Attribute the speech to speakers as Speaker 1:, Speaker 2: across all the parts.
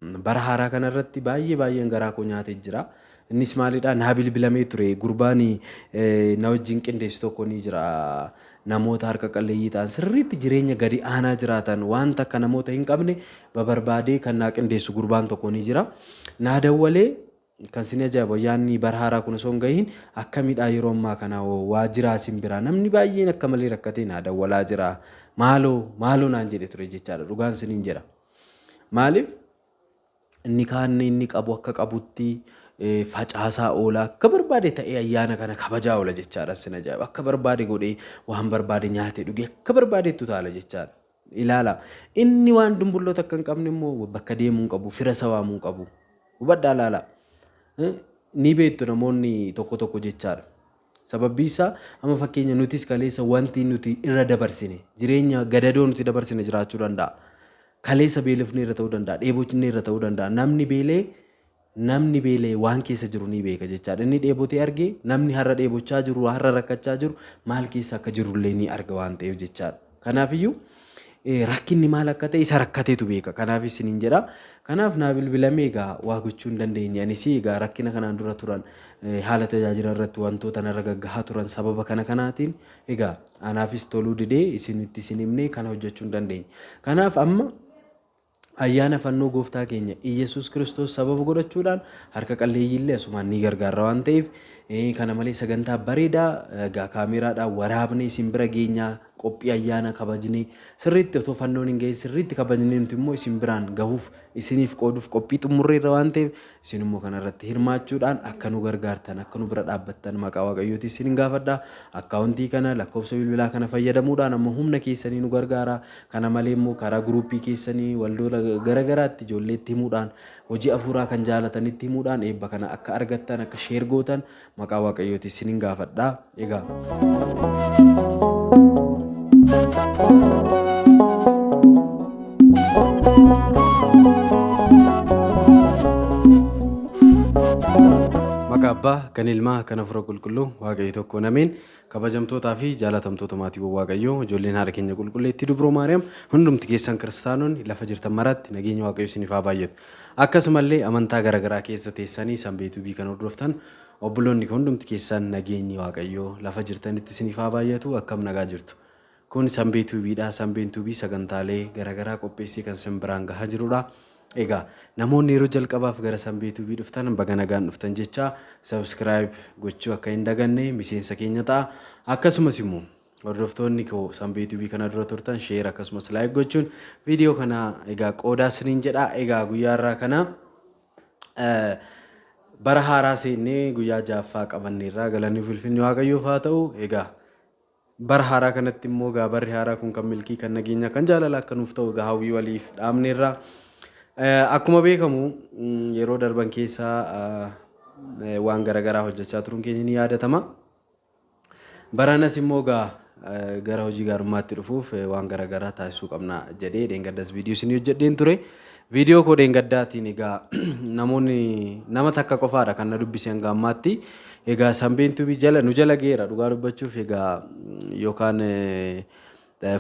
Speaker 1: bara haaraa kanarratti baay'een garaa koo nyaatee jira. Innis maalidhaa naa bilbilamee ture gurbaan na wajjin qindeessu tokko ni jira. Namoota harka qalleeyyii ta'an sirriitti jireenya gadi aanaa jiraatan wanta akka namoota hin qabne babarbaadee kan naa qindeessu gurbaan tokko ni jira. Naa dawwalee kan sin ajaa'ibu ayyaanni bara haaraa kun osoo hin gahiin akkamidhaa yeroo ammaa kana waajjiraa sin biraa namni baay'een akka malee rakkatee naa dawwalaa jira. Maaloo naan jedhe ture jechaadha dhugaan siniin jedha. Maaliif inni kaan inni qabu akka qabutti facaasaa oola akka barbaade ta'ee ayyaana kana kabajaa oola jechaadha sin ajaa'iba. Akka barbaade godhee waan barbaade nyaatee dhugee akka barbaadeettu taala jechaadha. Ilaala inni waan dumbulloota akka hin qabne immoo bakka deemuu hin qabu fira sawaamuu hin qabu. Hubadhaa ilaala. Ni beektu namoonni tokko jechaadha. Sababni isaa amma fakkeenya nutis kaleessa wanti nuti irra dabarsine jireenya gadadoo nuti dabarsine jiraachuu danda'a. Kaleessa beelofni irra ta'uu danda'a, dheebotni irra ta'uu danda'a. Namni beelee waan keessa jiru ni beeka jechaadha. Inni dheebotee argee namni har'a dheebochaa jiru, har'a rakkachaa jiru maal keessa akka jirullee ni arga waan ta'eef jechaadha. Kanaafiyyuu rakkinni maal akka ta'e isa rakkateetu beeka. Kanaaf isiniin jedha. Kanaaf naa bilbilamee egaa waa gochuu hin dandeenye. Anis egaa rakkina kanaan dura turan haala tajaajila irratti wantoota narra gaggahaa turan sababa kanaatiin egaa anaafis toluu didee isinitti isin himnee kana hojjechuu hin dandeenye. Kanaaf amma ayyaana fannoo gooftaa keenya Iyesuus Kiristoos sababa godhachuudhaan harka qalleeyyiillee asumaan ni gargaara waan ta'eef kana malee sagantaa bareedaa egaa kaameraadhaan waraabnee isin bira geenyaa qophii ayyaana kabajnee sirriitti otoo fannoon hin gahin sirriitti kabajnee nuti immoo isin biraan gahuuf isiniif qooduuf qophii xumurreerra waan ta'eef isin immoo kanarratti hirmaachuudhaan akka nu gargaartan akka nu bira dhaabbattan maqaa waaqayyooti isin gaafadha. Akkaawuntii kana lakkoofsa bilbilaa kana fayyadamuudhaan amma humna keessanii nu gargaara. Kana malee immoo karaa guruupii keessanii waldoota garagaraatti ijoolleetti himuudhaan hojii afuuraa kan jaalatanitti himuudhaan eebba kana akka argattan akka sheer gootan maqaa waaqayyooti isin gaafadha. Egaa maqaa abbaa kan ilmaa kan hafuura qulqulluu waaqayyo tokko nameen kabajamtootaa fi jaalatamtoota maatiiwwan waaqayyoo ijoolleen haadha keenya qulqulleetti dubroo maariyaam hundumti keessan kiristaanonni lafa jirtan maratti nageenya waaqayyo isiniif haa baay'atu. Akkasumallee amantaa garaagaraa keessa teessanii sanbeetuu bii kan hordoftan obboloonni hundumti keessan nageenyi waaqayyoo lafa jirtanitti isiniif haa baay'atu. Akkam nagaa jirtu. Kun sanbeetuu biidhaa. Sanbeetuu bii sagantaalee garaagaraa qopheessee kan sin biraan gahaa jirudha. Egaa namoonni yeroo jalqabaaf gara sanbeetuu bii dhuftan baga nagaan dhuftan jecha subscribe gochuu akka hin daganne miseensa keenya ta'a. Akkasumas immoo hordoftoonni koo sanbeetuu bii kana dura turtan share akkasumas like gochuun viidiyoo kana egaa qoodaa isiniin jedha. Egaa guyyaa irraa kana bara haaraa seennee guyyaa jaaffaa qabanneerraa galanni ulfinni waaqayyoof haa ta'u. Egaa bara haaraa kanatti immoo egaa barri haaraa kun kan milkii kan nageenya kan jaalala akka nuuf ta'u egaa hawwii waliif dhaabneerraa. Akkuma beekamu yeroo darban keessa waan garaagaraa hojjechaa turuun keenya ni yaadatama. Baranas immoo gara hojii gaarummaatti dhufuuf waan garaagaraa taasisuu qabna jedhee dheengaddas viidiyoo isin hojjedheen ture. Viidiyoo koo dheengaddaatiin egaa namoonni nama takka qofaadha kan na dubbise hanga ammaatti. Egaa sanbeetuu bii jala nu jala geera dhugaa dubbachuuf egaa yookaan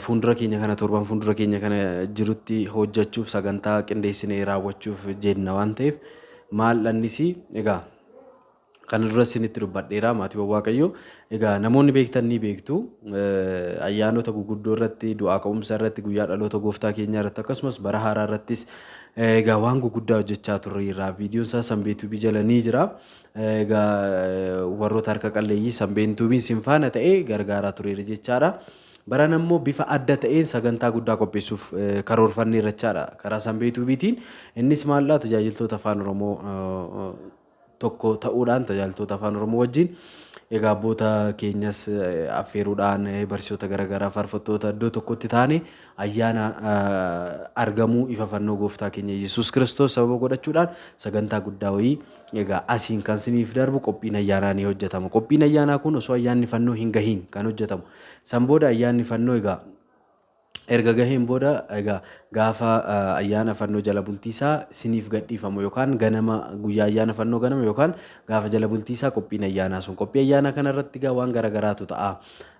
Speaker 1: fuundura keenya kana torban fuundura keenya kana jirutti hojjechuuf sagantaa qindeessinee raawwachuuf jenna waan ta'eef maal dhannisi egaa kana dura isinitti dubbadheera maatiiwwan waaqayyoo. Egaa namoonni beektan ni beektu ayyaanota guguddoo irratti du'aa ka'umsa irratti guyyaa dhaloota gooftaa keenyaa irratti akkasumas bara haaraa irrattis egaa waan guguddaa hojjechaa turreerra. Viidiyoon isaa sanbeetuu bii jala ni jira. Egaa warroota harka qalleeyyii sanbeetuu bii sin faana ta'ee gargaaraa tureera jechaadha. Baran ammoo bifa adda ta'een sagantaa guddaa qopheessuuf karoorfanneerra jechaadha karaa sanbeetuu biitiin. Innis maallaa tajaajiltoota afaan Oromoo tokko ta'uudhaan tajaajiltoota afaan Oromoo wajjin egaa abboota keenyas affeeruudhaan barsiisota garaagaraa faarfattoota iddoo tokkotti taane ayyaana argamuu ifa fannoo gooftaa keenya Yesuus Kiristoos sababa godhachuudhaan sagantaa guddaa wayii egaa asiin kan siniif darbu qophiin ayyaanaa ni hojjetama. Qophiin ayyaanaa kun osoo ayyaanni fannoo hin gahiin kan hojjetamu. San booda ayyaanni fannoo egaa erga gaheen booda egaa gaafa ayyaana fannoo jala bultiisaa siniif gadhiifamu yookaan ganama guyyaa ayyaana fannoo ganama yookaan gaafa jala bultiisaa qophiin ayyaanaa sun qophii ayyaana kana irratti egaa waan garaagaraatu ta'a.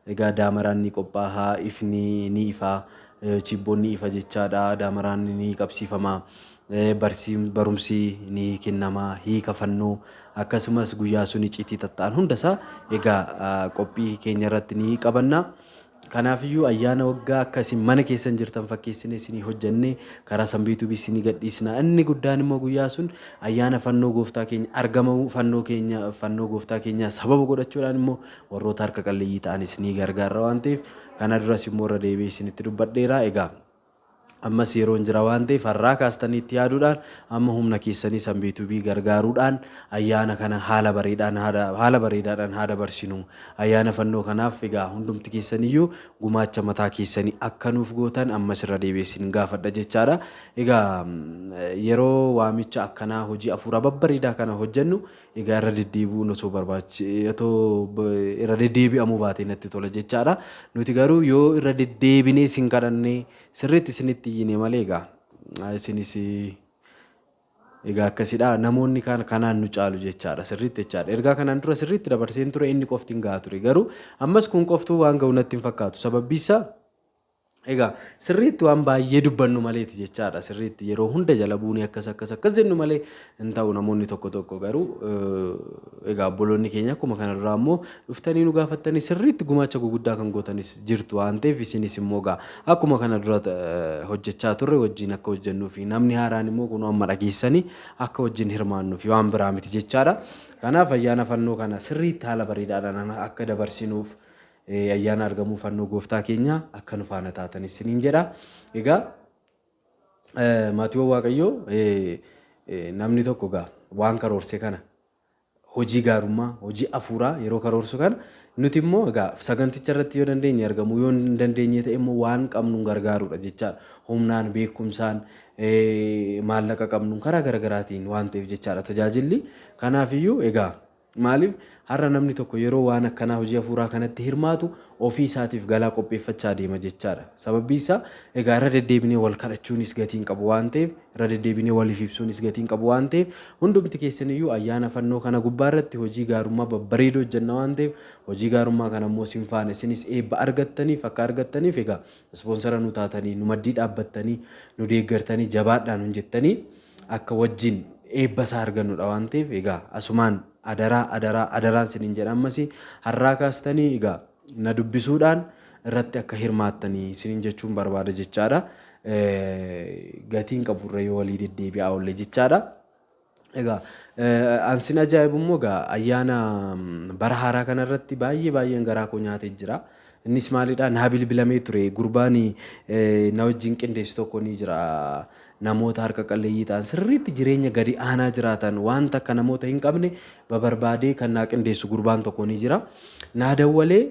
Speaker 1: Egaa daamaraan ni qophaa'a, ifni ni ifa, chibboon ni ifa jechaadha, daamaraan ni qabsiifama. barumsi ni kennamaa hiika fannoo akkasumas guyyaa sun icciitii tatta'an hundasaa egaa qophii keenya irratti ni qabanna. Kanaafiyyuu ayyaana waggaa akkasiin mana keessan jirtan fakkeessine isinii hojjenne karaa sanbiituu isinii gadhiisna. Inni guddaan immoo guyyaa sun ayyaana fannoo gooftaa keenya argamuu fannoo gooftaa keenya sababa godhachuudhaan immoo warroota harka qalleeyyii ta'anis ni gargaara waan ta'eef kana duras immoo irra deebi'ee isinitti dubbadheera. Egaa ammas yeroon jira waan ta'eef har'aa kaastanii itti yaaduudhaan amma humna keessanii sanbiituu gargaaruudhaan ayyaana kana haala bareedaadhaan haa dabarsinu. Ayyaana fannoo kanaaf egaa hundumti keessaniyyuu gumaacha mataa keessanii akka nuuf gootan ammas irra deebi'ee isin gaafadha jechaadha. Egaa yeroo waamicha akkanaa hojii afuuraa babbareedaa kana hojjennu egaa irra deddeebi'uun osoo irra deddeebi'amuu baatee natti tola jechaadha. Nuti garuu yoo irra deddeebinee isin kadhannee sirriitti isinitti iyyine malee egaa isinis egaa akkasidha namoonni kanaan nu caalu jechaadha sirriitti jechaadha. Ergaa kanaan dura sirriitti dabarseen ture inni qofti hin ga'a ture garuu ammas kun qoftuu waan ga'u natti hin fakkaatu sababni isaa egaa sirriitti waan baay'ee dubbannu maleeti jechaadha. Sirriitti yeroo hunda jala buunee akkas jennu malee hin ta'u namoonni tokko garuu egaa obboloonni keenya akkuma kana duraa immoo dhuftanii nu gaafattanii sirriitti gumaacha guguddaa kan gootanis jirtu waan ta'eef isinis immoo egaa akkuma kana dura hojjechaa turre wajjin akka hojjennuu fi namni haaraan immoo kun amma dhageessanii akka wajjin hirmaannuu fi waan biraa miti jechaadha. Kanaaf ayyaana fannoo kana sirriitti haala bareedaadhaan akka dabarsinuuf ayyaana argamuu fannoo gooftaa keenya akka nu faana taatanis isiniin jedha. Egaa maatiiwwan Waaqayyoo namni tokko egaa waan karoorse kana hojii gaarummaa hojii afuuraa yeroo karoorsu kana nuti immoo egaa saganticha irratti yoo dandeenye argamuu yoo hin dandeenye ta'e immoo waan qabnu gargaaruudha jechaadha. Humnaan beekumsaan maallaqa qabnu karaa garaagaraatiin waan ta'eef jechaadha tajaajilli. Kanaafiyyuu egaa maaliif har'a namni tokko yeroo waan akkanaa hojii afuuraa kanatti hirmaatu ofii isaatiif galaa qopheeffachaa deema jechaadha. Sababni isaa egaa irra deddeebinee wal kadhachuunis gatiin qabu waan ta'eef irra deddeebinee waliif ibsuunis gatiin qabu waan ta'eef hundumti keessaniyyuu ayyaana fannoo kana gubbaa irratti hojii gaarummaa babbareedoo hojjenna waan ta'eef hojii gaarummaa kana immoo isin faana isinis eebba argattaniif akka argattaniif egaa ispoonsara nu taatanii nu maddii dhaabbattanii nu deeggartanii jabaadhaan hojjettanii akka wajjin eebba isaa argannudha waan ta'eef egaa asumaan adaraan isiniin jedha ammas har'aa kaastanii egaa na dubbisuudhaan irratti akka hirmaattanii isiniin jechuun barbaada jechaadha. Gatiin qaburra yoo walii deddeebi'aa oolle jechaadha. Egaa ansin ajaa'ibu immoo egaa ayyaana bara haaraa kanarratti baay'een garaa koo nyaatee jira. Innis maalidhaa naa bilbilamee ture gurbaan na wajjin qindeessu tokko ni jira. Namoota harka qalleeyyii ta'an sirriitti jireenya gadi aanaa jiraatan wanta akka namoota hin qabne babarbaadee kan naa qindeessu gurbaan tokko ni jira. Naa dawwalee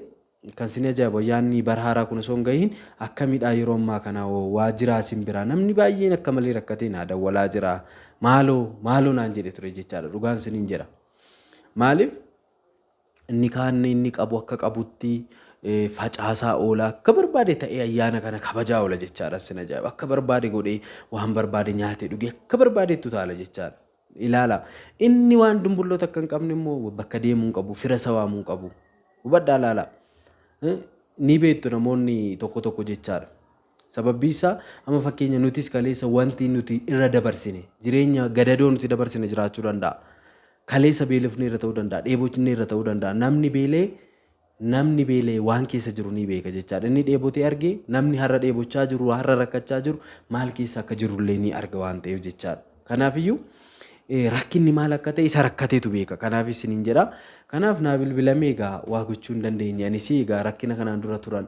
Speaker 1: kan sin ajaa'ibu ayyaanni bara haaraa kun osoo hin gahiin akkamidhaa yeroo ammaa kana waajjiraa isin biraa namni baay'een akka malee rakkatee naa dawwalaa jira. Maaloo naan jedhe ture jechaadha dhugaan siniin jedha. Maaliif inni kaanne inni qabu akka qabutti facaasaa oola akka barbaade ta'ee ayyaana kana kabajaa oola jechaadha. Sin ajaa'iba akka barbaade godhee waan barbaade nyaatee dhugee akka barbaadeettu taala jechaadha. Ilaala inni waan dumbulloota akka hin qabne immoo bakka deemuu hin qabu fira sawaamuu hin qabu. Hubadhaa ilaala ni beektu namoonni tokko jechaadha. Sababni isaa amma fakkeenya nutis kaleessa wanti nuti irra dabarsine jireenya gadadoo nuti dabarsine jiraachuu danda'a. Kaleessa beelofne irra ta'uu danda'a dheebocne irra ta'uu danda'a namni beelee waan keessa jiru ni beeka jechaadha. Inni dheebotee argee namni har'a dheebochaa jiru har'a rakkachaa jiru maal keessa akka jirullee ni arga waan ta'eef jechaadha. Kanaafiyyuu rakkinni maal akka ta'e isa rakkateetu beeka. Kanaaf isiniin jedha. Kanaaf naa bilbilamee egaa waa gochuu hin dandeenye. Anis egaa rakkina kanaan dura turan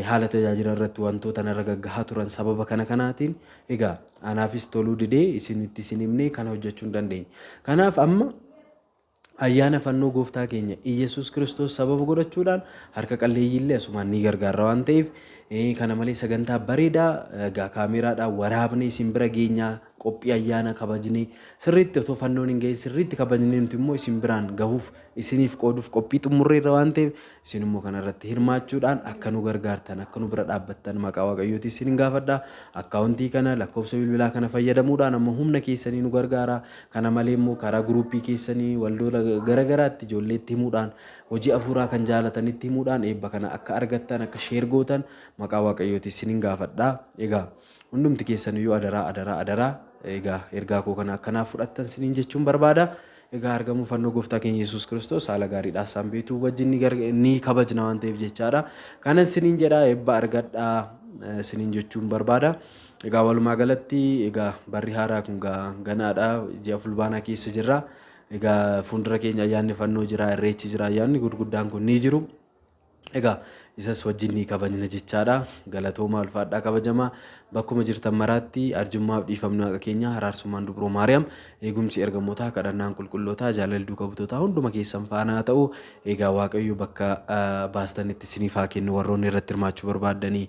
Speaker 1: haala tajaajila irratti wantoota narra gaggahaa turan sababa kanaatiin egaa anaafis toluu didee isinitti isin himnee kana hojjechuu hin dandeenye. Kanaaf amma ayyaana fannoo gooftaa keenya Iyesuus Kiristoos sababa godhachuudhaan harka qalleeyyiillee asumaan ni gargaara waan ta'eef kana malee sagantaa bareedaa egaa kaameraadhaan waraabnee isin bira geenyaa qophii ayyaana kabajnee sirriitti otoo fannoon hin gahin sirriitti kabajnee nuti immoo isin biraan gahuuf isiniif qooduuf qophii xumurreerra waan ta'eef isin immoo kanarratti hirmaachuudhaan akka nu gargaartan akka nu bira dhaabbattan maqaa Waaqayyooti isin hin gaafadha. Akkaawuntii kana lakkoofsa bilbilaa kana fayyadamuudhaan amma humna keessanii nu gargaara. Kana malee immoo karaa guruupii keessanii waldoota garagaraatti ijoolleetti himuudhaan hojii afuuraa kan jaalatanitti himuudhaan eebba kana akka argattan akka sheer gootan maqaa Waaqayyooti isin hin gaafadha. Egaa hundumti keessaniyyuu adaraa egaa ergaa koo kana akkanaaf fudhattan siniin jechuun barbaada. Egaa argamuu fannoo gooftaa keenya Yesuus Kiristoos haala gaariidhaan isaan beektuu wajjin ni kabajna waan ta'eef jechaadha. Kanan siniin jedhaa eebba argadhaa siniin jechuun barbaada. Egaa walumaa galatti egaa barri haaraa kun ganaadha. Ji'a fulbaanaa keessa jirra. Egaa fuuldura keenya ayyaanni fannoo jira, irreechi jira, ayyaanni gurguddaan kun ni jiru. Egaa isas wajjin ni kabajna jechaadha. Galatooma ulfaadhaa kabajamaa bakkuma jirtan maraatti arjummaaf dhiifamni waaqa keenya araarsummaan dubroo Maariyaam eegumsi ergamootaa kadhannaan qulqullootaa jaalalli duuka butoota hunduma keessan faana haa ta'u. Egaa waaqayyo bakka baastanitti isiniif haa kennu warroonni irratti hirmaachuu barbaadanii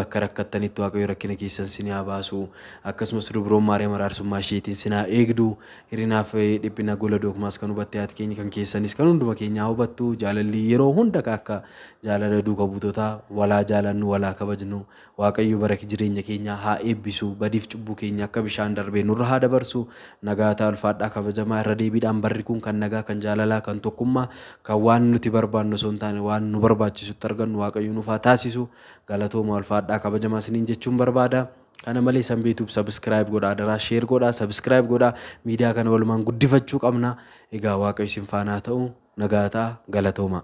Speaker 1: bakka rakkattanitti waaqayyo rakkina keessan isinii haa baasu. Akkasumas dubroon Maariyaam araarsummaa isheetiin isin haa eegdu. Hirinaaf dhiphina gola dookumaas kan hubatte haati keenya kan keessanis kan hunduma keenyaa hubattu jaalalli yeroo hunda akka jaalala duuka butoota walaa jaalannu walaa kabajnu waaqayyo bara jireenya keenya haa eebbisu badiif cubbuu keenya akka bishaan darbee nurra haa dabarsu. Nagaataa ulfaadhaa kabajamaa irra deebiidhaan barri kun kan nagaa kan jaalalaa kan tokkummaa kan waan nuti barbaannu osoo hin taane waan nu barbaachisutti argannu waaqayyo nuuf haa taasisu. Galatooma ulfaadhaa kabajamaa isiniin jechuun barbaada. Kana malee san beektuuf subscribe godhaa daraa share godhaa subscribe godhaa miidiyaa kana walumaan guddifachuu qabna. Egaa waaqayyo isin faana haa ta'u. Nagaataa galatooma.